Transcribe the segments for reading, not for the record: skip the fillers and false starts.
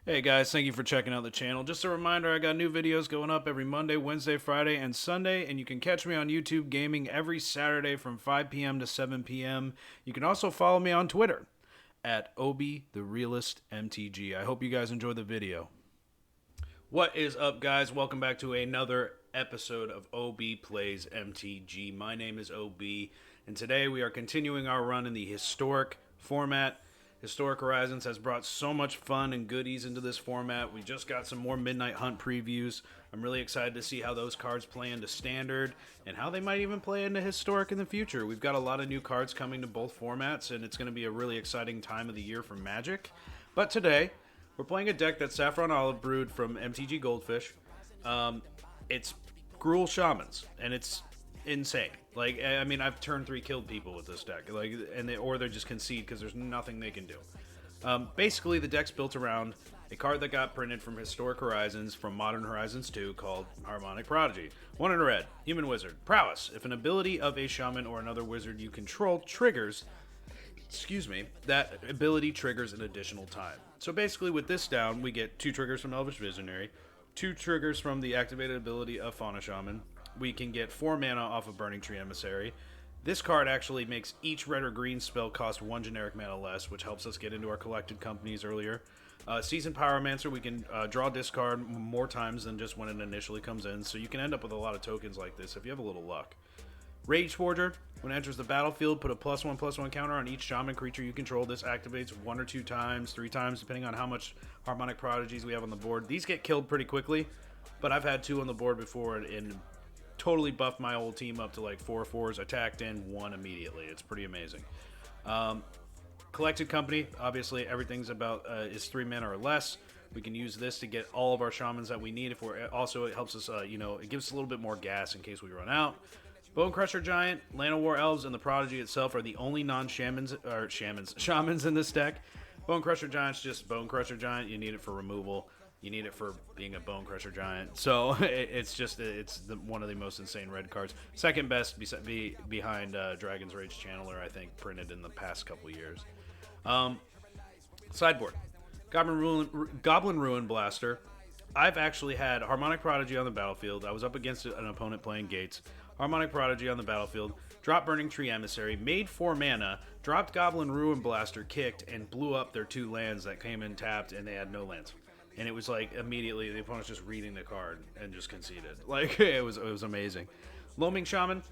Hey guys, thank you for checking out the channel. Just a reminder, I got new videos going up every Monday, Wednesday, Friday, and Sunday, and you can catch me on YouTube Gaming every Saturday from 5 p.m. to 7 p.m. You can also follow me on Twitter at ObiTheRealistMTG. I hope you guys enjoy the video. What is up, guys? Welcome back to another episode of OB Plays MTG. My name is OB, and today we are continuing our run in the historic format. Historic Horizons has brought so much fun and goodies into this format. We just got some more Midnight Hunt previews. I'm really excited to see how those cards play into Standard and how they might even play into Historic in the future. We've got a lot of new cards coming to both formats, and it's going to be a really exciting time of the year for Magic. But today, we're playing a deck that SaffronOlive brewed from MTG Goldfish. It's Gruul Shamans, and it's insane. Like, I mean, I've turned 3 killed people with this deck, like, or they just concede because there's nothing they can do. Basically, the deck's built around a card that got printed from Historic Horizons from Modern Horizons 2 called Harmonic Prodigy. 1 in a red, human wizard, prowess. If an ability of a shaman or another wizard you control triggers, that ability triggers an additional time. So basically, with this down, we get 2 triggers from Elvish Visionary, 2 triggers from the activated ability of Fauna Shaman. We can get 4 mana off of Burning-Tree Emissary. This card actually makes each red or green spell cost 1 generic mana less, which helps us get into our collected companies earlier. Seasoned Pyromancer, we can draw discard more times than just when it initially comes in, so you can end up with a lot of tokens like this if you have a little luck. Rage Forger, when it enters the battlefield, put a +1/+1 counter on each shaman creature you control. This activates 1 or 2 times, 3 times, depending on how much Harmonic Prodigies we have on the board. These get killed pretty quickly, but I've had 2 on the board before and totally buffed my whole team up to like 4/4s, attacked in 1 immediately. It's pretty amazing. Collected Company, obviously everything's about is 3 mana or less. We can use this to get all of our shamans that we need. If we're also, it helps us, it gives us a little bit more gas in case we run out. Bone Crusher Giant, Llanowar Elves, and the Prodigy itself are the only shamans in this deck. Bone Crusher Giant's just Bone Crusher Giant. You need it for removal. You need it for being a Bone Crusher Giant. So it's one of the most insane red cards. Second best behind Dragon's Rage Channeler, I think, printed in the past couple years. Sideboard. Goblin Ruin Blaster. I've actually had Harmonic Prodigy on the battlefield. I was up against an opponent playing Gates. Harmonic Prodigy on the battlefield. Dropped Burning-Tree Emissary. Made 4 mana. Dropped Goblin Ruin Blaster. Kicked and blew up their 2 lands that came in tapped, and they had no lands. And it was like immediately the opponent's just reading the card and just conceded. Like it was amazing. Loaming Shaman.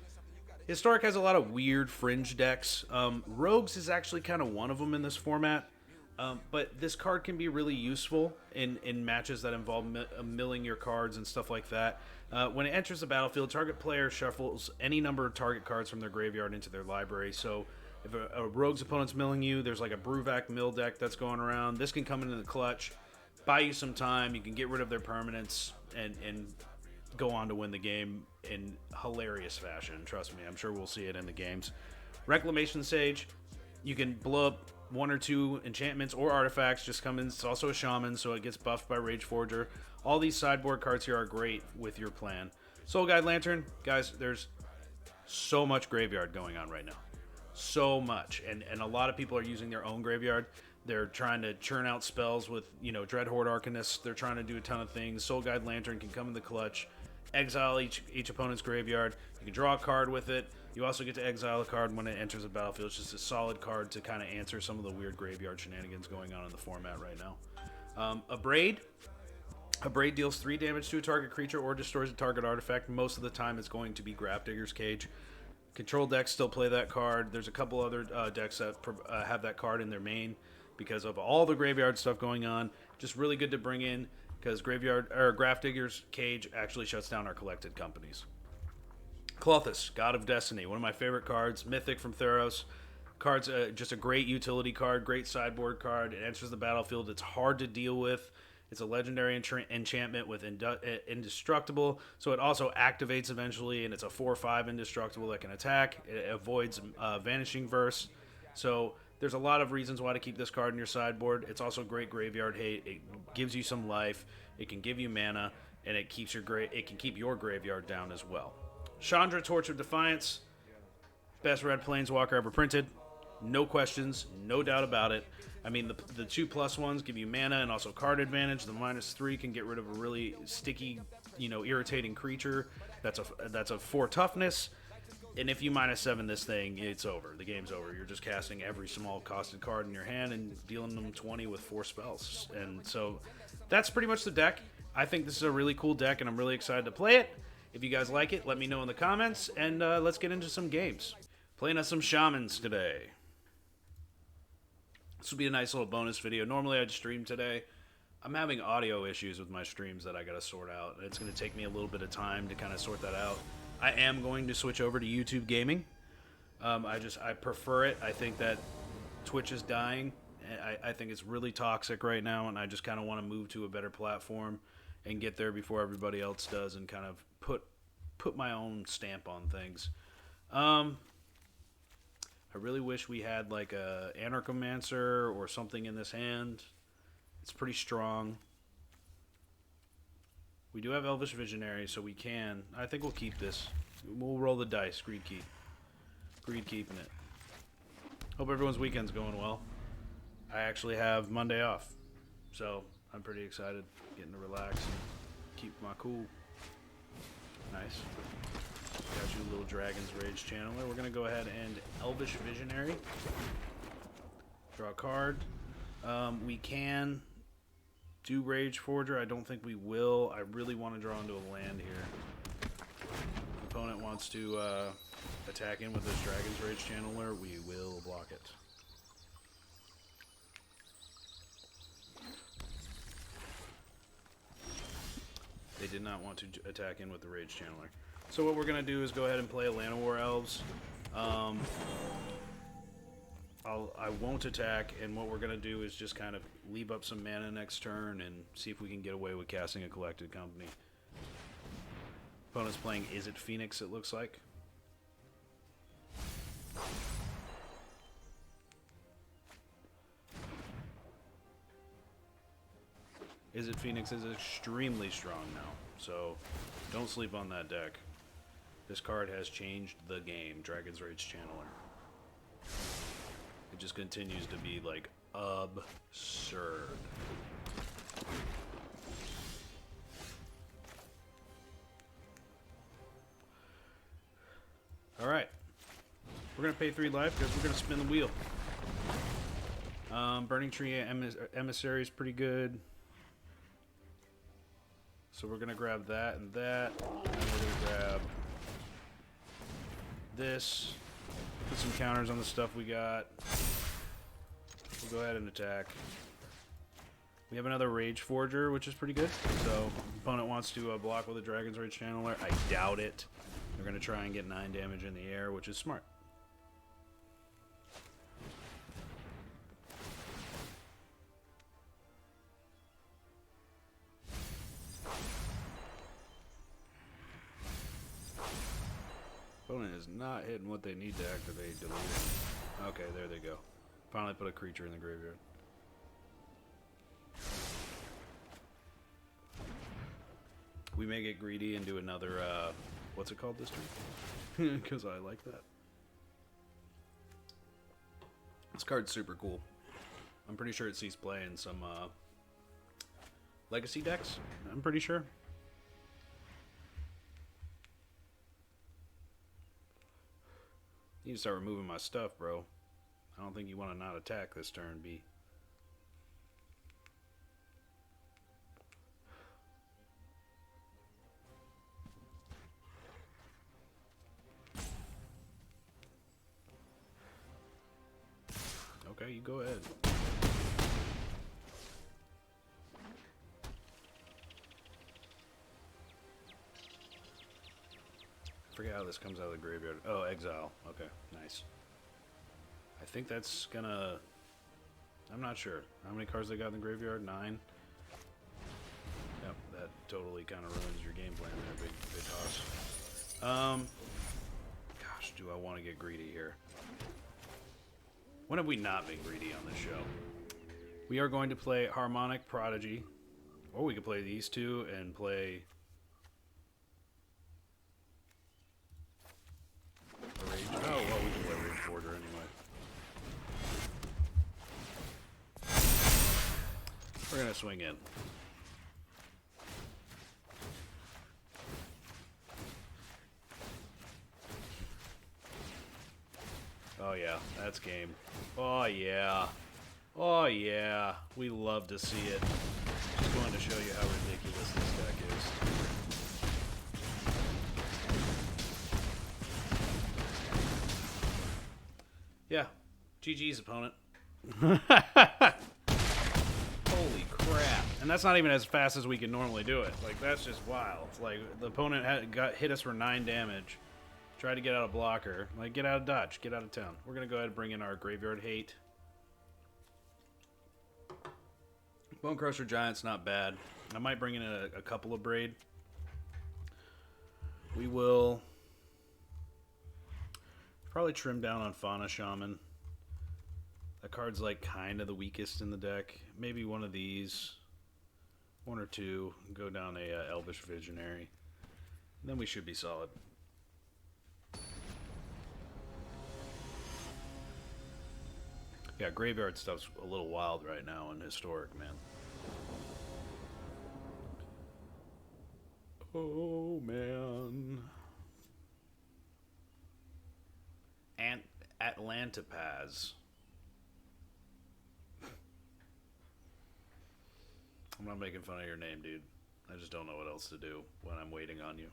Historic has a lot of weird fringe decks. Rogues is actually kind of one of them in this format. But this card can be really useful in matches that involve milling your cards and stuff like that. When it enters the battlefield, target player shuffles any number of target cards from their graveyard into their library. So if a rogue's opponent's milling you, there's like a Brewvac mill deck that's going around. This can come into the clutch. Buy you some time, you can get rid of their permanents and go on to win the game in hilarious fashion. Trust me, I'm sure we'll see it in the games. Reclamation Sage, you can blow up 1 or 2 enchantments or artifacts, just come in. It's also a shaman, so it gets buffed by Rage Forger. All these sideboard cards here are great with your plan. Soul Guide Lantern, guys, there's so much graveyard going on right now. So much, and a lot of people are using their own graveyard. They're trying to churn out spells with, Dreadhorde Arcanist. They're trying to do a ton of things. Soul Guide Lantern can come in the clutch. Exile each opponent's graveyard. You can draw a card with it. You also get to exile a card when it enters the battlefield. It's just a solid card to kind of answer some of the weird graveyard shenanigans going on in the format right now. Abrade. Abrade deals 3 damage to a target creature or destroys a target artifact. Most of the time it's going to be Grafdigger's Cage. Control decks still play that card. There's a couple other decks that have that card in their main because of all the graveyard stuff going on. Just really good to bring in because Grafdigger's Cage actually shuts down our collected companies. Klothys, God of Destiny, one of my favorite cards. Mythic from Theros. Card's just a great utility card, great sideboard card. It enters the battlefield. It's hard to deal with. It's a legendary enchantment with indestructible, so it also activates eventually, and it's a 4/5 indestructible that can attack. It avoids Vanishing Verse, so there's a lot of reasons why to keep this card in your sideboard. It's also great graveyard hate. It gives you some life. It can give you mana, and it keeps it can keep your graveyard down as well. Chandra, Torch of Defiance, best red planeswalker ever printed. No questions, no doubt about it. I mean, the 2+1s give you mana and also card advantage. The -3 can get rid of a really sticky, you know, irritating creature. That's a 4 toughness. And if you -7 this thing, it's over. The game's over. You're just casting every small costed card in your hand and dealing them 20 with 4 spells. And so that's pretty much the deck. I think this is a really cool deck, and I'm really excited to play it. If you guys like it, let me know in the comments, and let's get into some games. Playing us some Shamans today. This will be a nice little bonus video. Normally I'd stream today. I'm having audio issues with my streams that I gotta sort out. It's gonna take me a little bit of time to kind of sort that out. I am going to switch over to YouTube gaming. I prefer it. I think that Twitch is dying. I think it's really toxic right now, and I just kind of want to move to a better platform and get there before everybody else does, and kind of put my own stamp on things. I really wish we had like a Anarchomancer or something in this hand. It's pretty strong. We do have Elvish Visionary, so we can. I think we'll keep this. We'll roll the dice. Greed keep. Greed keeping it. Hope everyone's weekend's going well. I actually have Monday off, so I'm pretty excited. Getting to relax and keep my cool. Nice. Got you a little Dragon's Rage Channeler. We're going to go ahead and Elvish Visionary. Draw a card. We can do Rage Forger. I don't think we will. I really want to draw into a land here. If the opponent wants to attack in with this Dragon's Rage Channeler, we will block it. They did not want to attack in with the Rage Channeler. So what we're going to do is go ahead and play a Llanowar Elves. I won't attack, and what we're going to do is just kind of leave up some mana next turn and see if we can get away with casting a Collected Company. Opponent's playing Is It Phoenix, it looks like. Is It Phoenix is extremely strong now, so don't sleep on that deck. This card has changed the game, Dragon's Rage Channeler. It just continues to be, like, absurd. Alright. We're going to pay 3 life because we're going to spin the wheel. Burning-Tree Emissary is pretty good. So we're going to grab that and that. And we're going to grab this. Put some counters on the stuff we got. We'll go ahead and attack. We have another Rage Forger, which is pretty good. So, opponent wants to block with a Dragon's Rage Channeler. I doubt it. They're going to try and get 9 damage in the air, which is smart. Opponent is not hitting what they need to activate deleting. Okay, there they go. Finally put a creature in the graveyard. We may get greedy and do another, what's it called this turn? Because I like that. This card's super cool. I'm pretty sure it sees play in some legacy decks. I'm pretty sure. You need to start removing my stuff, bro. I don't think you want to not attack this turn, B. Okay, you go ahead. I forget how this comes out of the graveyard. Oh, exile. Okay, nice. I think that's gonna... I'm not sure. How many cards they got in the graveyard? 9? Yep, that totally kind of ruins your game plan there, big toss. Gosh, do I want to get greedy here? When have we not been greedy on this show? We are going to play Harmonic Prodigy. Or we could play these two and play... Rage. Oh, well, we can play Rage Forger anyway. going to swing in. Oh, yeah. That's game. Oh, yeah. Oh, yeah. We love to see it. Just wanted to show you how ridiculous this deck is. Yeah. GG's, opponent. Holy crap. And that's not even as fast as we can normally do it. Like, that's just wild. It's like, the opponent hit us for 9 damage. Tried to get out of blocker. Like, get out of dodge. Get out of town. We're going to go ahead and bring in our Graveyard Hate. Bone Crusher Giant's not bad. I might bring in a couple of Braid. We will probably trim down on Fauna Shaman. That card's like kind of the weakest in the deck. Maybe one of these. 1 or 2. Go down a Elvish Visionary. And then we should be solid. Yeah, graveyard stuff's a little wild right now in Historic, man. Oh, man. And Atlantipaz. I'm not making fun of your name, dude. I just don't know what else to do when I'm waiting on you.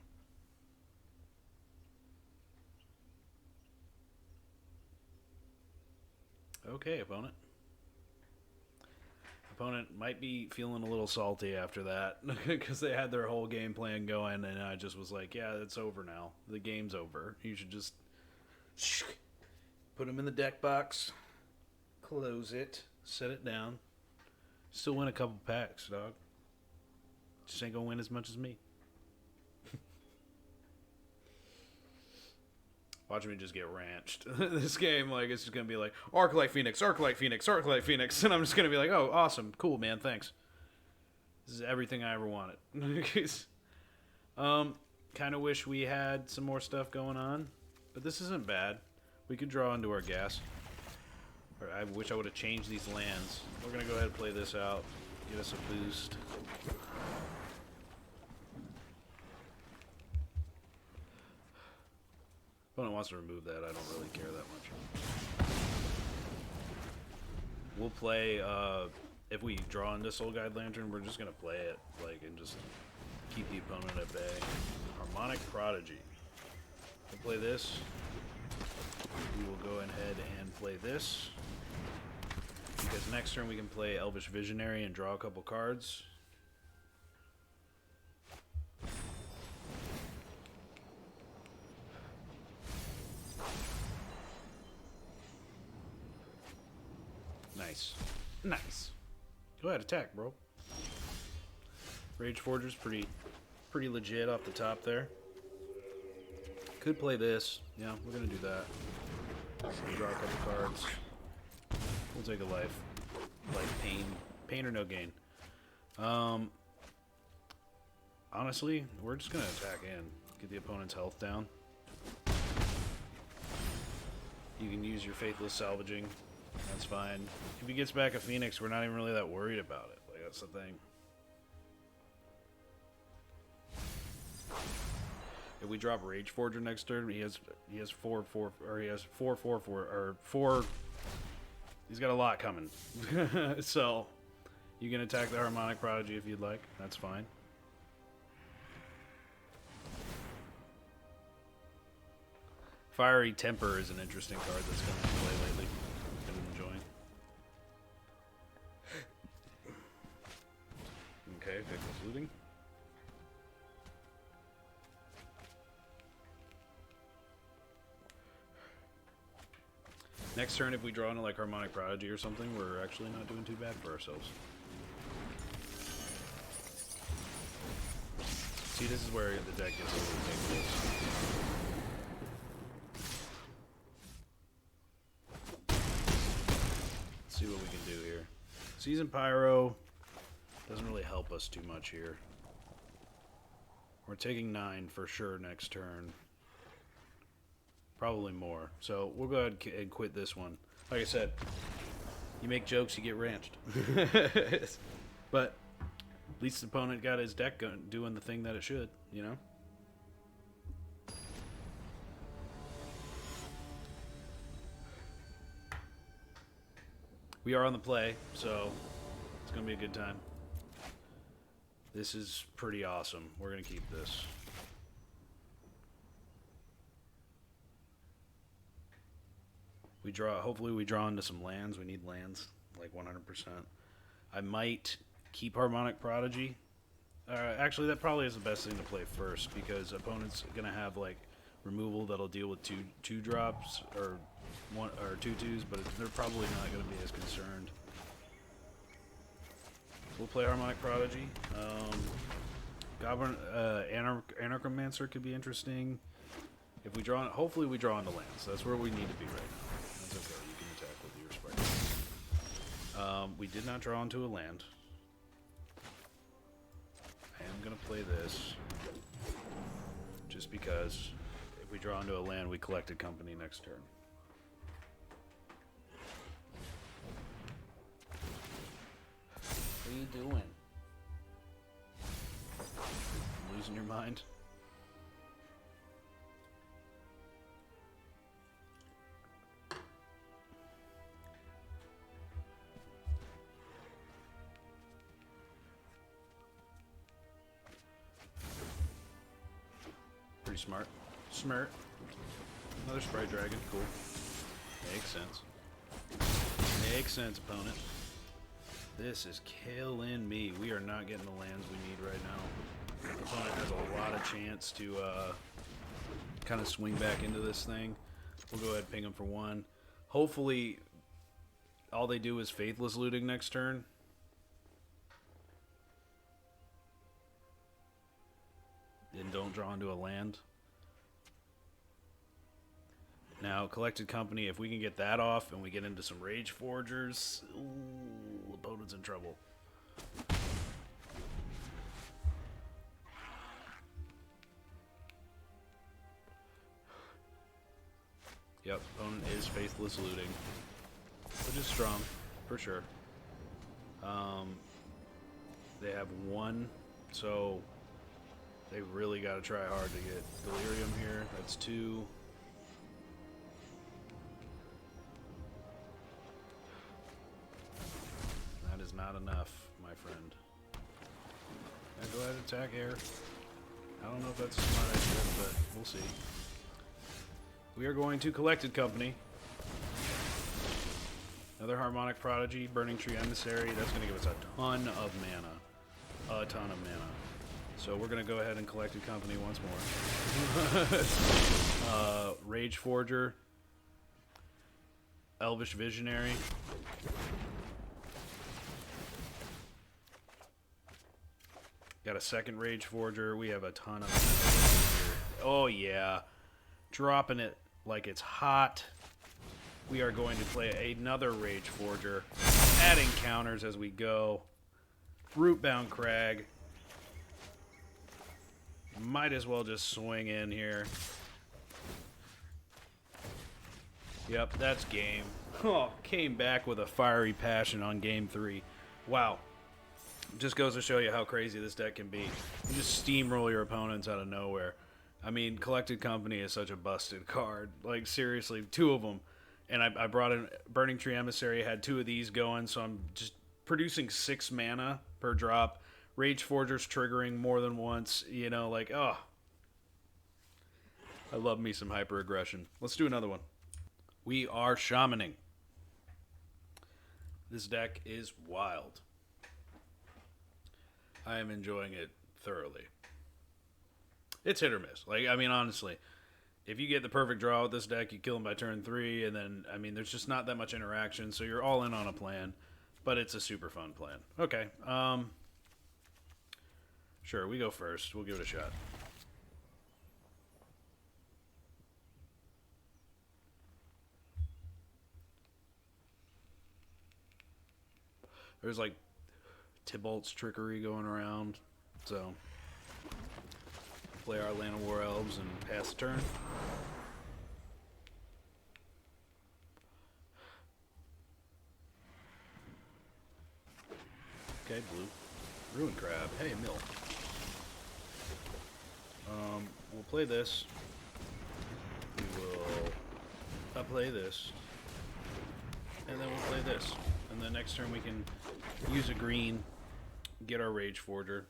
Okay, opponent. Opponent might be feeling a little salty after that because they had their whole game plan going, and I just was like, yeah, it's over now. The game's over. You should just put them in the deck box, close it, set it down. Still win a couple packs, dog. Just ain't gonna win as much as me. Watch me just get ranched. This game, like, it's just gonna be like, Arc-Light Phoenix, Arc-Light Phoenix, Arc-Light Phoenix, and I'm just gonna be like, oh, awesome, cool, man, thanks. This is everything I ever wanted. Kind of wish we had some more stuff going on, but this isn't bad. We could draw into our gas. Or I wish I would have changed these lands. We're gonna go ahead and play this out, get us a boost. Opponent wants to remove that. I don't really care that much. We'll play, if we draw into Soul Guide Lantern, we're just going to play it, like, and just keep the opponent at bay. Harmonic Prodigy. We'll play this. We will go ahead and play this. Because next turn we can play Elvish Visionary and draw a couple cards. Nice. Nice. Go ahead, attack, bro. Rage Forger's pretty legit off the top there. Could play this. Yeah, we're gonna do that. So draw a couple cards. We'll take a life. Life pain. Pain or no gain. Honestly, we're just gonna attack in. Get the opponent's health down. You can use your Faithless Salvaging. That's fine. If he gets back a Phoenix, we're not even really that worried about it. Like, that's the thing. If we drop Rage Forger next turn, he has 4 or 4. He's got a lot coming. So you can attack the Harmonic Prodigy if you'd like. That's fine. Fiery Temper is an interesting card that's come into play lately. Okay, Faithless Looting. Next turn, if we draw into like Harmonic Prodigy or something, we're actually not doing too bad for ourselves. See, this is where the deck gets a little ridiculous. Let's see what we can do here. Seasoned Pyro doesn't really help us too much here. We're taking 9 for sure next turn. Probably more. So we'll go ahead and quit this one. Like I said, you make jokes, you get ranched. But at least the opponent got his deck doing the thing that it should, you know? We are on the play, so it's going to be a good time. This is pretty awesome. We're going to keep this. We draw. Hopefully we draw into some lands. We need lands, like 100%. I might keep Harmonic Prodigy. Actually, that probably is the best thing to play first, because opponent's going to have, like, removal that'll deal with two drops, or 2/2s, but they're probably not going to be as concerned. We'll play Harmonic Prodigy. Goblin Anarchomancer could be interesting. If we draw, hopefully we draw into lands. That's where we need to be right now. That's okay. You can attack with your Spark. We did not draw into a land. I am going to play this just because if we draw into a land, we collected company next turn. What are you doing? Losing your mind? Pretty smart. Smart. Another Sprite Dragon. Cool. Makes sense. Makes sense, opponent. This is killing me. We are not getting the lands we need right now. The opponent has a lot of chance to kind of swing back into this thing. We'll go ahead and ping them for 1. Hopefully, all they do is Faithless Looting next turn. And don't draw into a land. Now, Collected Company, if we can get that off and we get into some Rage Forgers, ooh, opponent's in trouble. Yep, opponent is Faithless Looting, which is strong, for sure. They have 1, so they really got to try hard to get Delirium here. That's 2. That is not enough, my friend. Go ahead and attack air. I don't know if that's a smart idea, but we'll see. We are going to Collected Company. Another Harmonic Prodigy, Burning-Tree Emissary. That's going to give us a ton of mana. A ton of mana. So we're going to go ahead and Collected Company once more. Rage Forger. Elvish Visionary. Got a second Rage Forger. We have a ton of mana here. Oh, yeah. Dropping it like it's hot. We are going to play another Rage Forger, adding counters as we go. Rootbound Crag. Might as well just swing in here. Yep, that's game. Oh, came back with a fiery passion on game 3. Wow. Just goes to show you how crazy this deck can be. You just steamroll your opponents out of nowhere. I mean, Collected Company is such a busted card. Like, seriously, 2 of them. And I brought in Burning-Tree Emissary, had 2 of these going, so I'm just producing 6 mana per drop. Rage Forger's triggering more than once, you know, like, oh. I love me some hyper-aggression. Let's do another one. We are Shamaning. This deck is wild. I am enjoying it thoroughly. It's hit or miss. Like, I mean, honestly, if you get the perfect draw with this deck, you kill him by turn 3, and then, I mean, there's just not that much interaction, so you're all in on a plan, but it's a super fun plan. Okay, sure, we go first. We'll give it a shot. There's, like, Tybalt's Trickery going around, so play our Llanowar Elves and pass the turn. Okay, blue. Ruin Crab. Hey, mill. We'll play this. We will play this. And then we'll play this. And the next turn we can use a green, get our Rage Forger.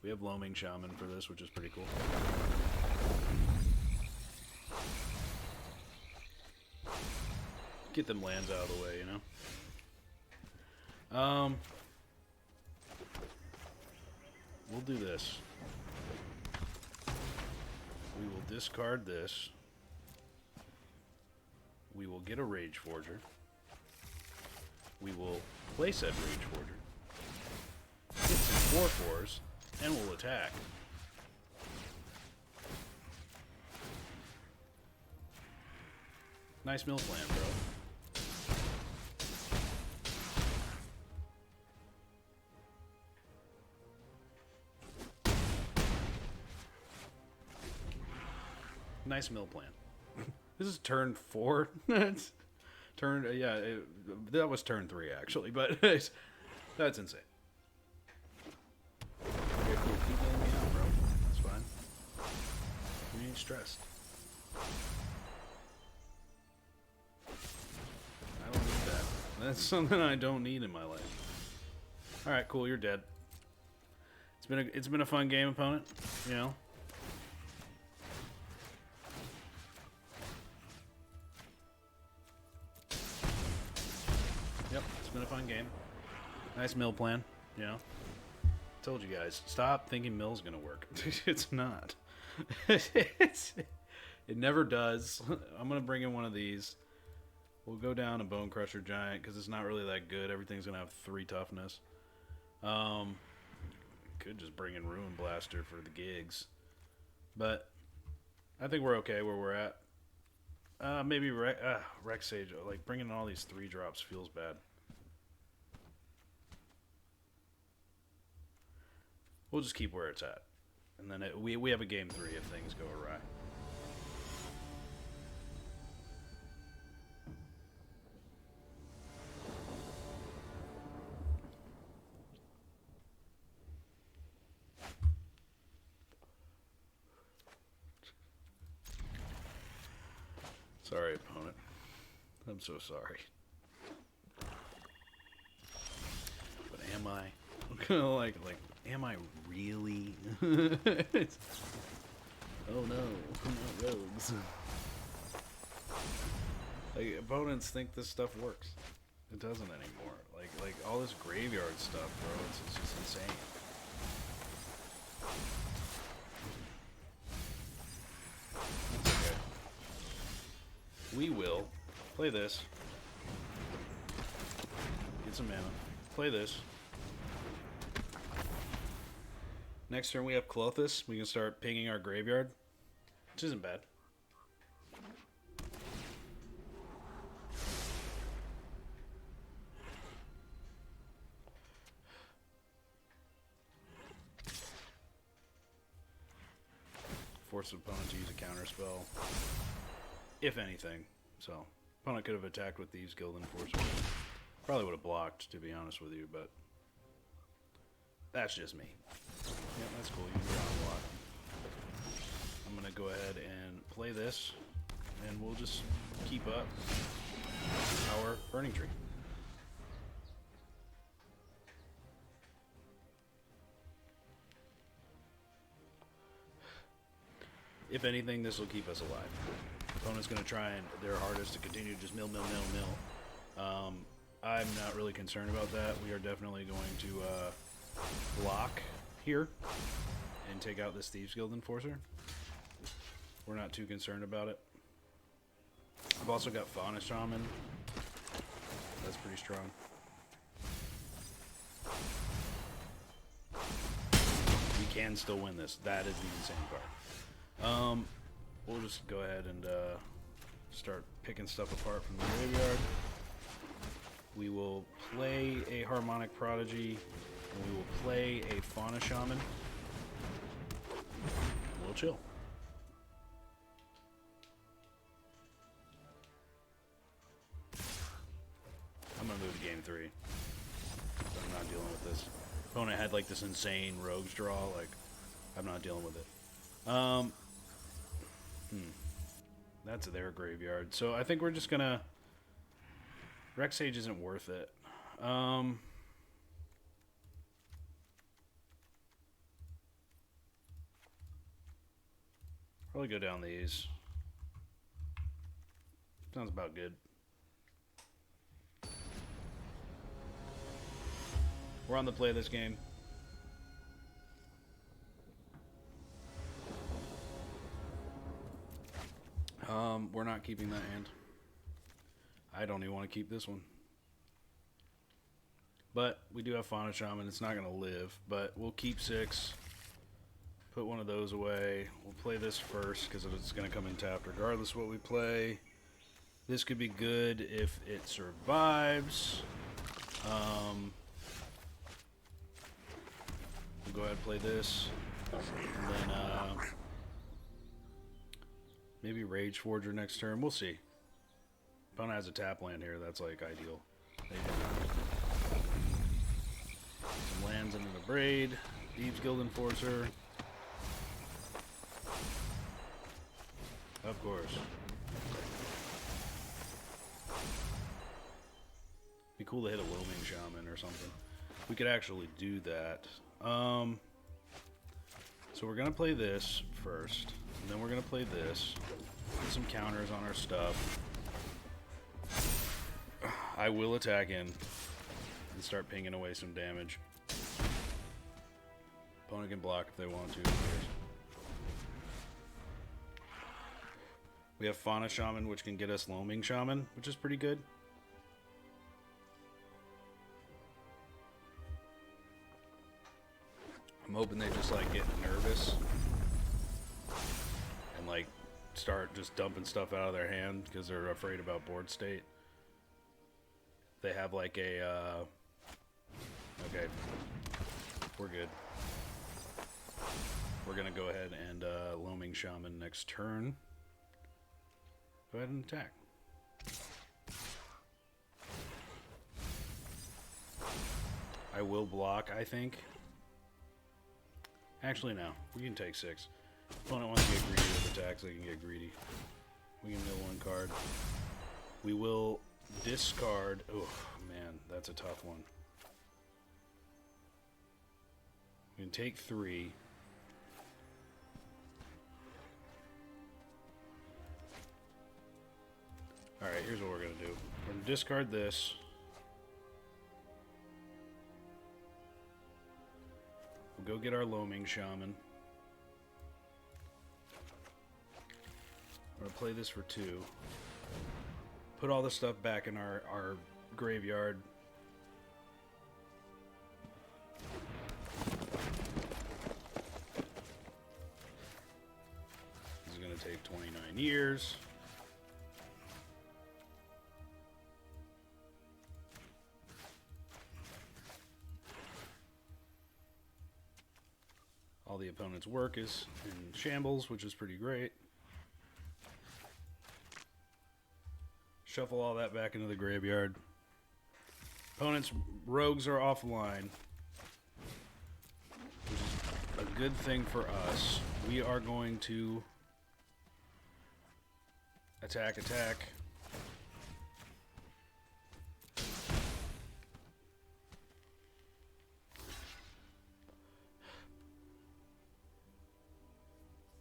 We have Loaming Shaman for this, which is pretty cool. Get them lands out of the way, you know? We'll do this. We will discard this. We will get a Rage Forger. We will play said Rage Forger. Get some 4/4s, and we'll attack. Nice mill plan, bro. Nice mill plan. This is turn 4. Turn, yeah, that was turn 3 actually, but that's insane. Okay, cool. Keep letting me out, bro. That's fine. You ain't stressed. I don't need that. That's something I don't need in my life. All right, cool. You're dead. It's been a fun game, opponent. You know. Yep, it's been a fun game. Nice mill plan, you know. Told you guys, stop thinking mill's gonna work. It's not. It never does. I'm gonna bring in one of these. We'll go down a Bone Crusher Giant because it's not really that good. Everything's gonna have 3 toughness. Could just bring in Ruin Blaster for the gigs, but I think we're okay where we're at. Maybe Rex Sage. Like, bringing in all these 3-drops feels bad. We'll just keep where it's at. And then we have a game 3 if things go awry. Sorry, opponent. I'm so sorry. But am I? I'm kind of like, am I really? Oh no, not rogues. Like, opponents think this stuff works. It doesn't anymore. Like all this graveyard stuff, bro. It's just insane. We will play this. Get some mana. Play this. Next turn we have Clothis. We can start pinging our graveyard, which isn't bad. Force the opponent to use a counter spell. If anything. So, opponent could have attacked with Thieves Guild Enforcer. Probably would have blocked, to be honest with you, but that's just me. Yeah, that's cool. You can draw a block. I'm going to go ahead and play this, and we'll just keep up our Burning-Tree. If anything, this will keep us alive. Opponent's going to try and their hardest to continue to just mill. I'm not really concerned about that. We are definitely going to block here and take out this Thieves Guild Enforcer. We're not too concerned about it. I've also got Fauna Shaman. That's pretty strong. We can still win this. That is the insane part. We'll just go ahead and start picking stuff apart from the graveyard. We will play a Harmonic Prodigy, and we will play a Fauna Shaman. We'll chill. had like this insane rogues draw, like I'm not dealing with it. That's their graveyard. So I think we're just gonna... Rex Sage isn't worth it. Probably go down these. Sounds about good. We're on the play of this game. We're not keeping that hand. I don't even want to keep this one. But we do have Fauna Shaman. It's not going to live, but we'll keep 6. Put one of those away. We'll play this first because it's going to come in tapped regardless of what we play. This could be good if it survives. We'll go ahead and play this. And then maybe Rage Forger next turn. We'll see. Opponent has a tap land here. That's like ideal. Some lands into the Braid. Thieves Guild Enforcer. Of course. Be cool to hit a Loaming Shaman or something. We could actually do that. So we're gonna play this first, and then we're gonna play this. Put some counters on our stuff. I will attack in and start pinging away some damage. Opponent can block if they want to. We have Fauna Shaman, which can get us Loaming Shaman, which is pretty good. I'm hoping they just like get nervous and like start just dumping stuff out of their hand because they're afraid about board state. They have like a okay, we're good. We're gonna go ahead and Loaming Shaman next turn. Go ahead and attack. I will block, I think. Actually, no. We can take 6. Opponent wants to get greedy with attacks, they can get greedy. We can mill 1 card. We will discard... Oh, man, that's a tough one. We can take 3. Alright, here's what we're going to do. We're going to discard this. We'll go get our Loaming Shaman. I'm going to play this for 2. Put all the stuff back in our graveyard. This is going to take 29 years. All the opponent's work is in shambles, which is pretty great. Shuffle all that back into the graveyard. Opponent's rogues are offline, which is a good thing for us. We are going to attack.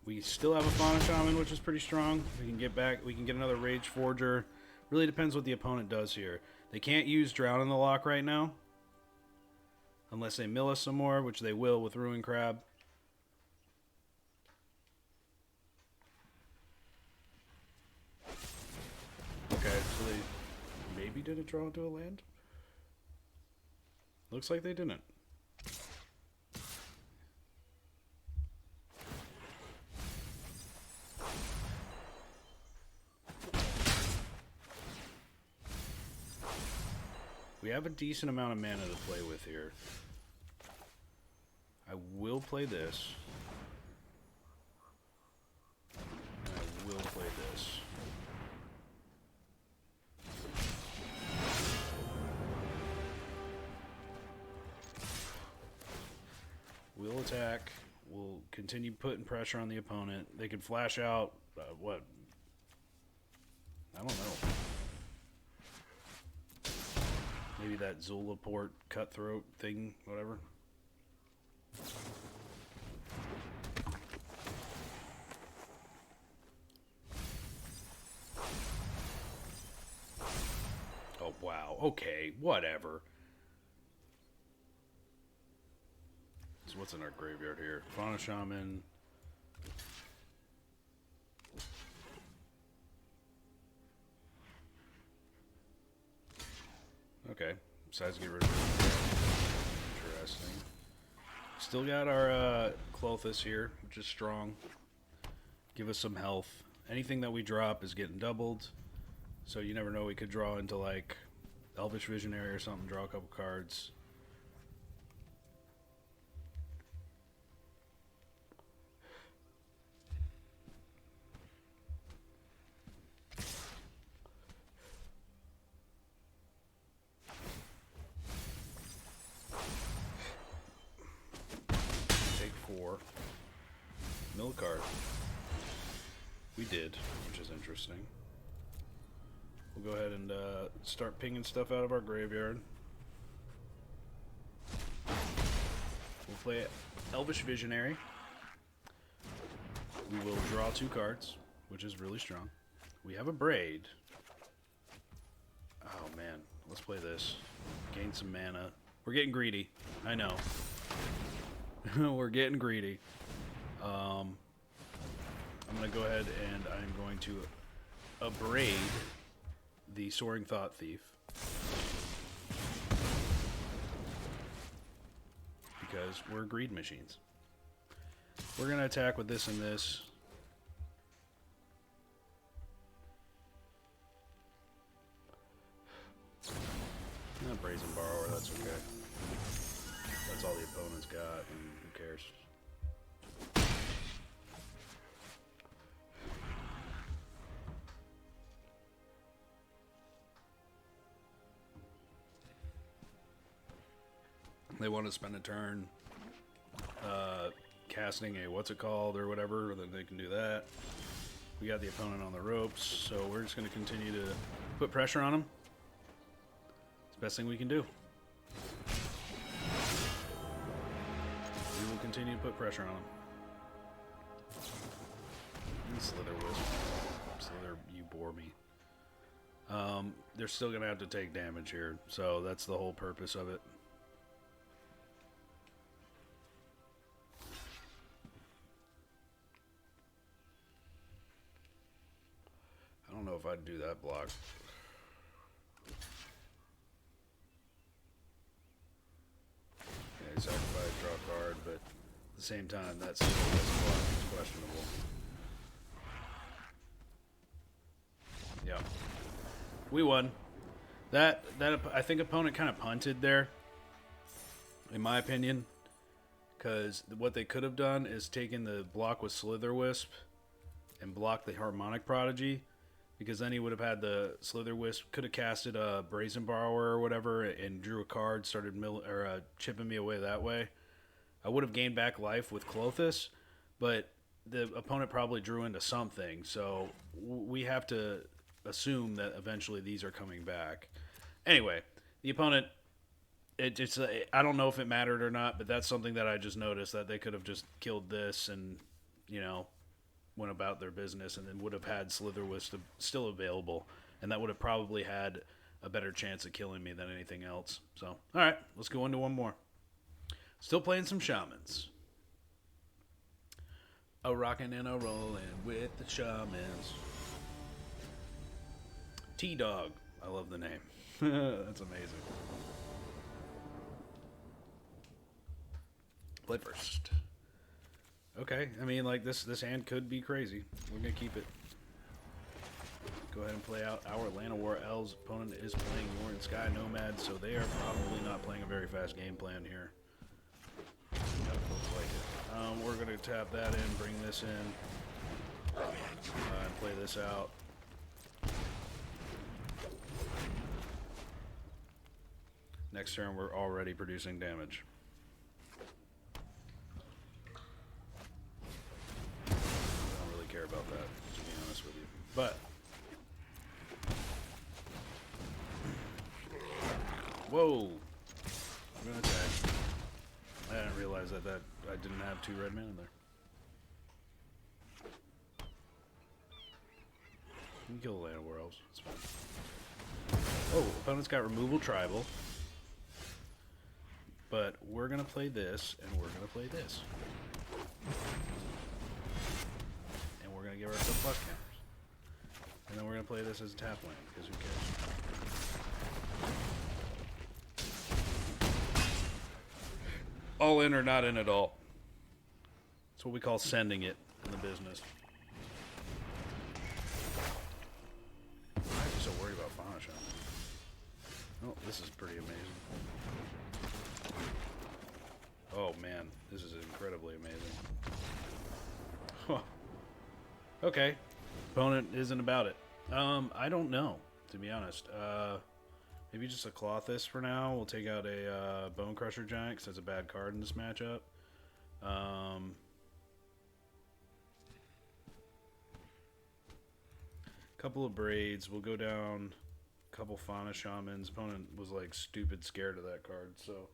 We still have a Fauna Shaman, which is pretty strong. We can get back. We can get another Rage Forger. Really depends what the opponent does here. They can't use Drown in the Lock right now, unless they mill us some more, which they will with Ruin Crab. Okay, so they maybe didn't draw into a land. Looks like they didn't. We have a decent amount of mana to play with here. I will play this. And I will play this. attack. We'll continue putting pressure on the opponent. They can flash out, what? I don't know. Maybe that Zulaport cutthroat thing, whatever. Oh, wow. Okay, whatever. So what's in our graveyard here? Fauna Shaman. Okay. Decides to get rid of it. Interesting. Still got our Clothis here, which is strong. Give us some health. Anything that we drop is getting doubled. So you never know, we could draw into like Elvish Visionary or something, draw a couple cards. Take 4. Mill card. We did, which is interesting. We'll go ahead and start pinging stuff out of our graveyard. We'll play Elvish Visionary. We will draw 2 cards, which is really strong. We have a Braid. Oh man, let's play this. Gain some mana. We're getting greedy. I know. We're getting greedy. I'm going to go ahead and I'm going to Braid the Soaring Thought Thief, because we're greed machines. We're going to attack with this and this. Brazen Borrower, that's okay. That's all the opponent's got, and who cares? They want to spend a turn casting a what's it called or whatever, then they can do that. We got the opponent on the ropes, so we're just going to continue to put pressure on them. It's the best thing we can do. We will continue to put pressure on them. Slither Wisp. Slither, you bore me. They're still going to have to take damage here, so that's the whole purpose of it. I don't know if I'd do that block. Yeah, sacrifice, draw a card, but at the same time, that block is questionable. Yeah, we won. That I think opponent kind of punted there, in my opinion, because what they could have done is taken the block with Slither Wisp and blocked the Harmonic Prodigy. Because then he would have had the Slither Wisp, could have casted a Brazen Borrower or whatever, and drew a card, started chipping me away that way. I would have gained back life with Clothis, but the opponent probably drew into something. So we have to assume that eventually these are coming back. Anyway, the opponent, I don't know if it mattered or not, but that's something that I just noticed, that they could have just killed this and, you know, went about their business, and then would have had Slither Wisp still available, and that would have probably had a better chance of killing me than anything else. So, all right, let's go into one more. Still playing some Shamans. A rockin' and a rollin' with the Shamans. T-Dog. I love the name. That's amazing. Play first. Okay, I mean, like, this hand could be crazy. We're going to keep it. Go ahead and play out our Llanowar Elves. Opponent is playing Northern Sky Nomad, so they are probably not playing a very fast game plan here. Looks like it. We're going to tap that in, bring this in, and play this out. Next turn, we're already producing damage. But whoa, I'm gonna attack. I didn't realize that I didn't have 2 red mana there. You can kill the Llanowar Elves. It's fine. Oh, opponent's got removal tribal. But we're gonna play this, and we're gonna play this. And we're gonna give ourselves plus counters. And then we're gonna play this as a tap land, because who cares? All in or not in at all. That's what we call sending it in the business. Why am I so worried about Fauna Shaman? Oh, this is pretty amazing. Oh man, this is incredibly amazing. Huh. Okay. Opponent isn't about it. I don't know, to be honest. Maybe just a Clothis for now. We'll take out a Bone Crusher Giant because that's a bad card in this matchup. Couple of Braids. We'll go down a couple Fauna Shamans. Opponent was like stupid scared of that card, so.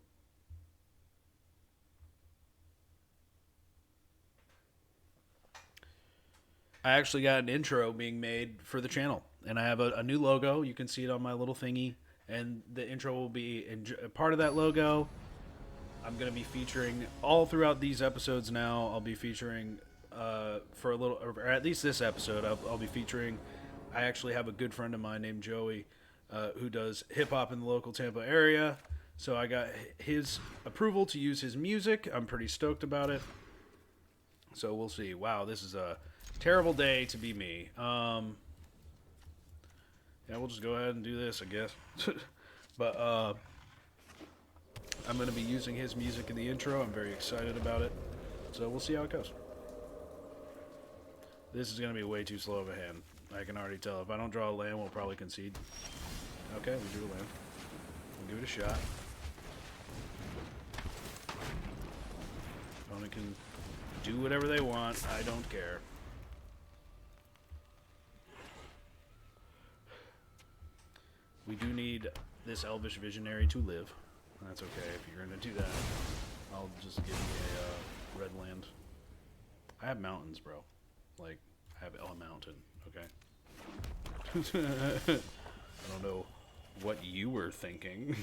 I actually got an intro being made for the channel, and I have a new logo. You can see it on my little thingy, and the intro will be part of that logo. I'm going to be featuring all throughout these episodes now. I'll be featuring for a little, or at least this episode, I'll be featuring. I actually have a good friend of mine named Joey who does hip-hop in the local Tampa area, so I got his approval to use his music. I'm pretty stoked about it, so we'll see. Wow, this is a terrible day to be me. Yeah, we'll just go ahead and do this, I guess. But I'm going to be using his music in the intro. I'm very excited about it. So we'll see how it goes. This is going to be way too slow of a hand. I can already tell. If I don't draw a land, we'll probably concede. Okay, we drew a land. We'll give it a shot. Opponent can do whatever they want. I don't care. We do need this Elvish Visionary to live. That's okay. If you're going to do that, I'll just give you a red land. I have mountains, bro. Like, I have a mountain, okay? I don't know what you were thinking.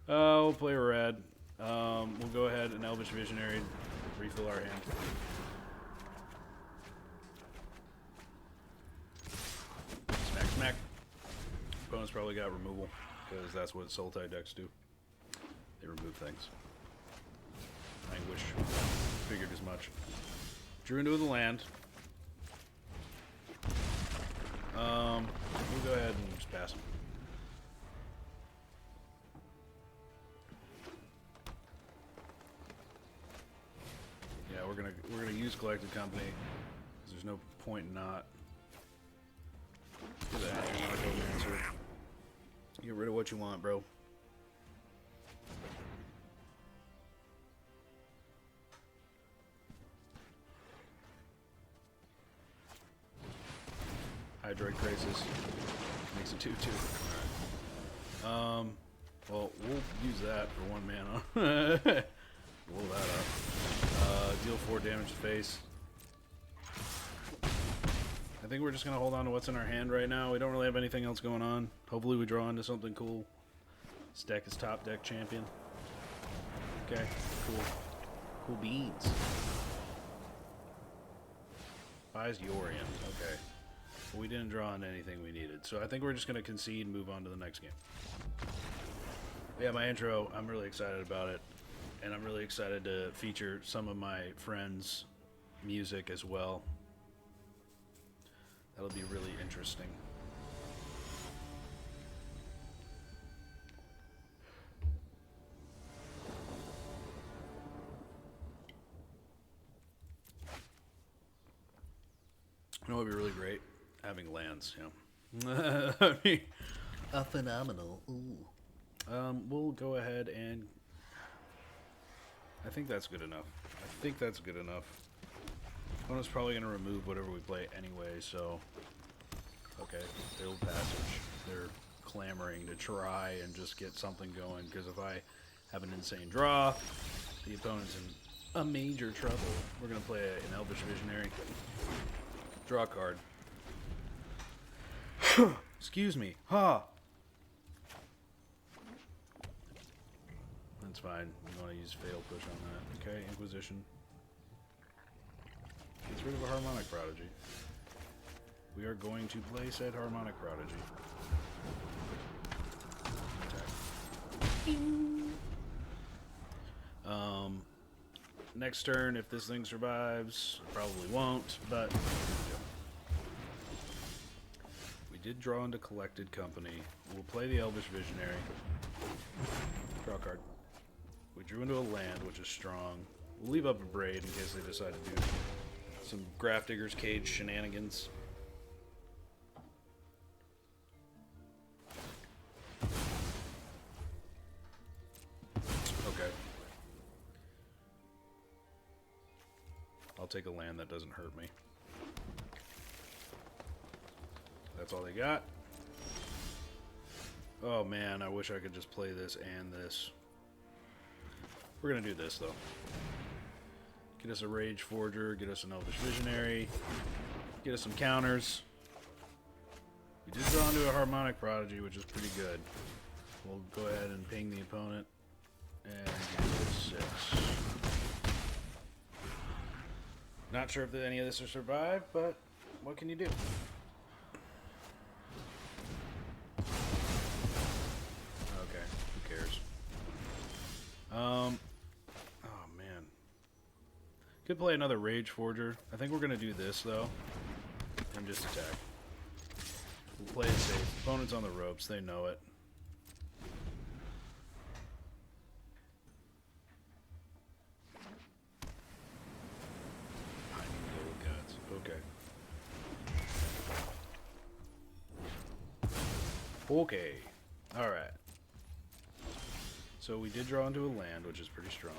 We'll play red. We'll go ahead and Elvish Visionary, refill our hand. Smack, smack. Opponent's probably got removal, because that's what Sultai decks do. They remove things. Anguish. Figured as much. Drew into the land. We'll go ahead and just pass him. Yeah, we're gonna use Collected Company, because there's no point in not. Look at that, Anarchomancer. Get rid of what you want, bro. Hydroid Crisis. Makes it 2/2. Alright. Well, we'll use that for 1 mana. Blow that up. Deal 4 damage to face. I think we're just going to hold on to what's in our hand right now. We don't really have anything else going on. Hopefully we draw into something cool. This deck is top deck champion. Okay, cool. Cool beans. Buys Yorion. Okay. Well, we didn't draw into anything we needed. So I think we're just going to concede and move on to the next game. Yeah, my intro, I'm really excited about it. And I'm really excited to feature some of my friends' music as well. That'll be really interesting. You know what would be really great? Having lands, yeah. I mean, a phenomenal. Ooh. We'll go ahead and... I think that's good enough. I think that's good enough. Opponent's probably going to remove whatever we play anyway, so... Okay, Failed Passage. They're clamoring to try and just get something going, because if I have an insane draw, the opponent's in a major trouble. We're going to play an Elvish Visionary. Draw a card. Excuse me. Ha! That's fine. You want to use Fail Push on that. Okay, Inquisition. Gets rid of a Harmonic Prodigy. We are going to play said Harmonic Prodigy. Attack. Next turn, if this thing survives, probably won't, but we did draw into Collected Company. We'll play the Elvish Visionary. Draw a card. We drew into a land, which is strong. We'll leave up a Braid in case they decide to do some Grafdigger's Cage shenanigans. Okay. I'll take a land that doesn't hurt me. That's all they got. Oh man, I wish I could just play this and this. We're gonna do this though. Get us a Rage Forger, get us an Elvish Visionary, get us some counters. We did draw into a Harmonic Prodigy, which is pretty good. We'll go ahead and ping the opponent and give it 6. Not sure if any of this will survive, but what can you do? Okay, who cares? Oh man. Could play another Rage Forger. I think we're gonna do this though. And just attack. We'll play it safe. Opponent's on the ropes, they know it. Okay. Alright. So we did draw into a land, which is pretty strong.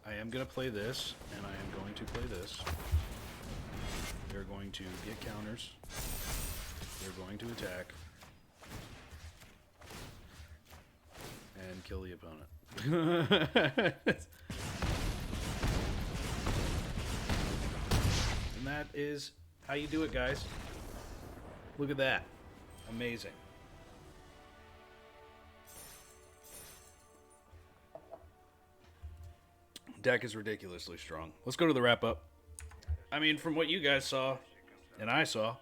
I am going to play this, and I am going to play this. They're going to get counters. They're going to attack. And kill the opponent. And that is how you do it, guys. Look at that. Amazing. Deck is ridiculously strong. Let's go to the wrap up. I mean, from what you guys saw, and I saw,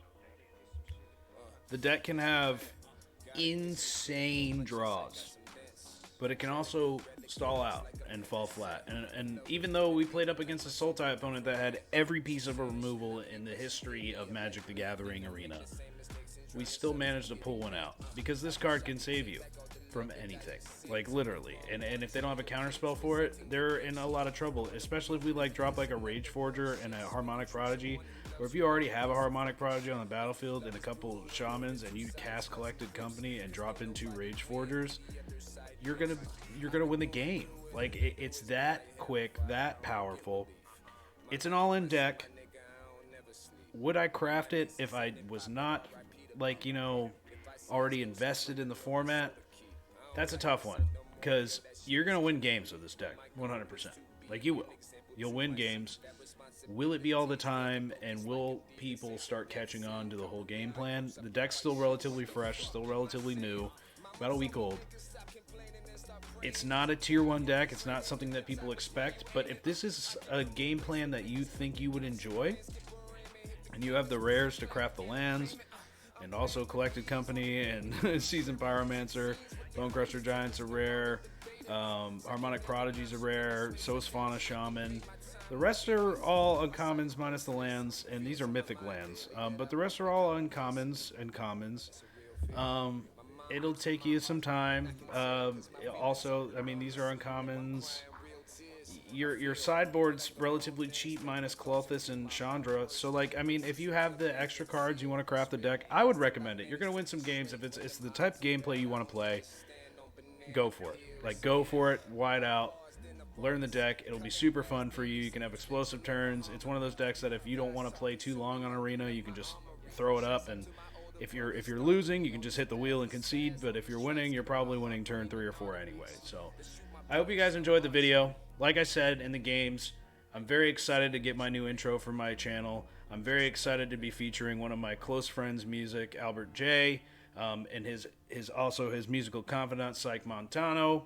the deck can have insane draws, but it can also stall out and fall flat. And even though we played up against a Sultai opponent that had every piece of a removal in the history of Magic the Gathering arena, we still managed to pull one out, because this card can save you from anything, like literally. And if they don't have a counterspell for it, they're in a lot of trouble, especially if we like drop like a Rage Forger and a Harmonic Prodigy, or if you already have a Harmonic Prodigy on the battlefield and a couple Shamans and you cast Collected Company and drop in 2 Rage Forgers, you're gonna win the game. Like it's that quick, that powerful. It's an all-in deck. Would I craft it if I was not, like, you know, already invested in the format? That's a tough one, because you're going to win games with this deck, 100%. Like, you will. You'll win games. Will it be all the time, and will people start catching on to the whole game plan? The deck's still relatively fresh, still relatively new, about a week old. It's not a tier 1 deck. It's not something that people expect, but if this is a game plan that you think you would enjoy, and you have the rares to craft the lands, and also Collected Company and Seasoned Pyromancer, Bone Crusher Giant's a rare, Harmonic Prodigy's a rare, so is Fauna Shaman. The rest are all uncommons minus the lands, and these are mythic lands. But the rest are all uncommons and commons. It'll take you some time. Also, I mean, these are uncommons. Your sideboard's relatively cheap minus Clothis and Chandra. So, like, I mean, if you have the extra cards you want to craft the deck, I would recommend it. You're going to win some games. If it's the type of gameplay you want to play, go for it. Like, go for it, wide out. learn the deck. It'll be super fun for you. You can have explosive turns. It's one of those decks that if you don't want to play too long on Arena, you can just throw it up, and if you're losing, you can just hit the wheel and concede, but if you're winning, you're probably winning turn 3 or 4 anyway. So I hope you guys enjoyed the video. Like I said in the games, I'm very excited to get my new intro for my channel. I'm very excited to be featuring one of my close friends' music, Albert J, and his musical confidant, Psych Montano.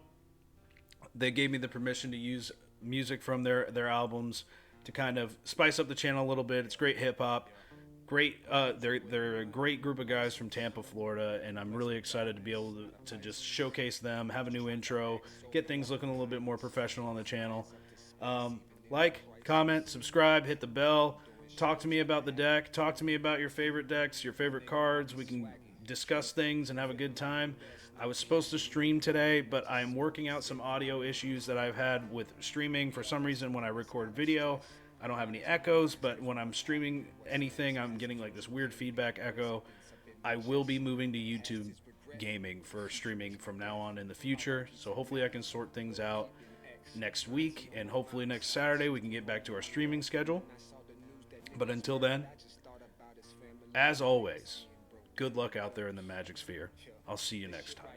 They gave me the permission to use music from their albums to kind of spice up the channel a little bit. It's great hip hop. Great, they're a great group of guys from Tampa, Florida, and I'm really excited to be able to just showcase them, have a new intro, get things looking a little bit more professional on the channel. Like, comment, subscribe, hit the bell, talk to me about the deck, talk to me about your favorite decks, your favorite cards. We can discuss things and have a good time. I was supposed to stream today, but I'm working out some audio issues that I've had with streaming. For some reason, when I record video, I don't have any echoes, but when I'm streaming anything, I'm getting like this weird feedback echo. I will be moving to YouTube gaming for streaming from now on in the future, so hopefully I can sort things out next week, and hopefully next Saturday we can get back to our streaming schedule. But until then, as always, good luck out there in the Magic Sphere. I'll see you next time.